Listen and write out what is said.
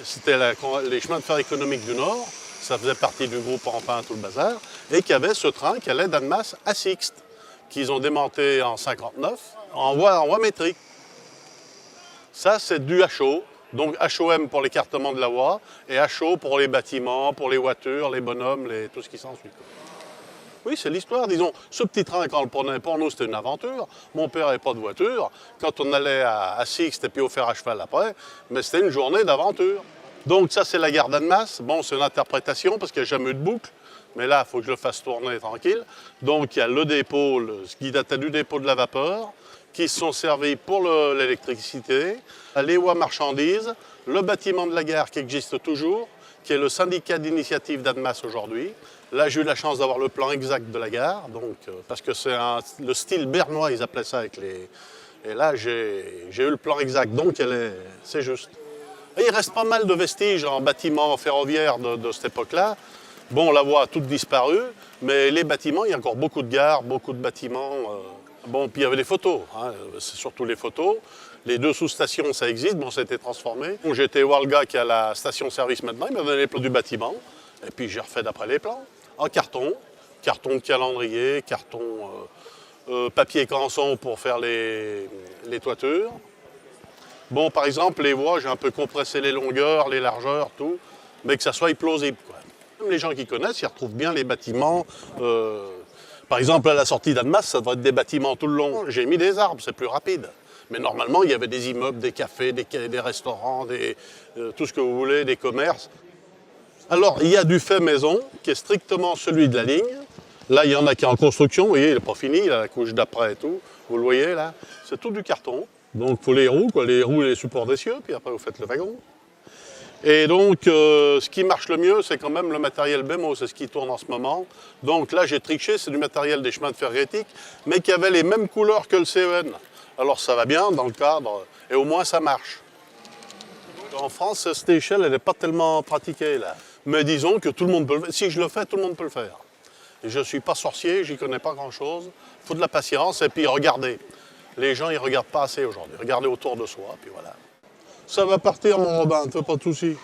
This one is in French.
C'était les chemins de fer économiques du Nord, ça faisait partie du groupe Empin, tout le bazar, et qu'il y avait ce train qui allait d'Annemasse à Sixte, qu'ils ont démonté en 59 en voie métrique. Ça, c'est du HO, donc HOM pour l'écartement de la voie, et HO pour les bâtiments, pour les voitures, les bonhommes, tout ce qui s'ensuit. Oui, c'est l'histoire. Disons, ce petit train, quand on le prenait, pour nous, c'était une aventure. Mon père n'avait pas de voiture. Quand on allait à Sixte et puis au fer à cheval après, mais c'était une journée d'aventure. Donc ça, c'est la gare d'Annemasse. Bon, c'est une interprétation parce qu'il n'y a jamais eu de boucle. Mais là, il faut que je le fasse tourner tranquille. Donc il y a le dépôt, ce qui datait du dépôt de la vapeur, qui se sont servis pour l'électricité, les voies marchandises, le bâtiment de la gare qui existe toujours, qui est le syndicat d'initiative d'Annemasse aujourd'hui. Là, j'ai eu la chance d'avoir le plan exact de la gare, donc, parce que c'est le style bernois, ils appelaient ça avec les... Et là, j'ai eu le plan exact, donc c'est juste. Et il reste pas mal de vestiges en bâtiments ferroviaires de cette époque-là. Bon, la voie a toute disparu, mais les bâtiments, il y a encore beaucoup de gares, beaucoup de bâtiments. Bon, puis il y avait les photos, hein, c'est surtout les photos. Les 2 sous-stations, ça existe, bon, ça a été transformé. J'ai été voir le gars qui a la station-service maintenant, il m'a donné les plans du bâtiment. Et puis j'ai refait d'après les plans, en carton de calendrier, carton papier canson pour faire les toitures. Bon, par exemple, les voies, j'ai un peu compressé les longueurs, les largeurs, tout, mais que ça soit plausible, quoi. Même les gens qui connaissent, ils retrouvent bien les bâtiments. Par exemple, à la sortie d'Annemasse, ça devrait être des bâtiments tout le long. J'ai mis des arbres, c'est plus rapide. Mais normalement, il y avait des immeubles, des cafés, des restaurants, tout ce que vous voulez, des commerces. Alors, il y a du fait maison, qui est strictement celui de la ligne. Là, il y en a qui est en construction, vous voyez, il n'est pas fini, il a la couche d'après et tout. Vous le voyez, là, c'est tout du carton. Donc, il faut les roues, quoi, les roues et les supports d'essieu, puis après, vous faites le wagon. Et donc, ce qui marche le mieux, c'est quand même le matériel BEMO, c'est ce qui tourne en ce moment. Donc là, j'ai triché, c'est du matériel des chemins de fer rétiques, mais qui avait les mêmes couleurs que le CEN. Alors, ça va bien dans le cadre, et au moins, ça marche. En France, cette échelle, elle n'est pas tellement pratiquée, là. Mais disons que tout le monde peut le faire. Si je le fais, tout le monde peut le faire. Et je ne suis pas sorcier, j'y connais pas grand-chose. Il faut de la patience et puis regardez. Les gens, ils ne regardent pas assez aujourd'hui. Regardez autour de soi, puis voilà. Ça va partir, mon Robin, ne fais pas de soucis.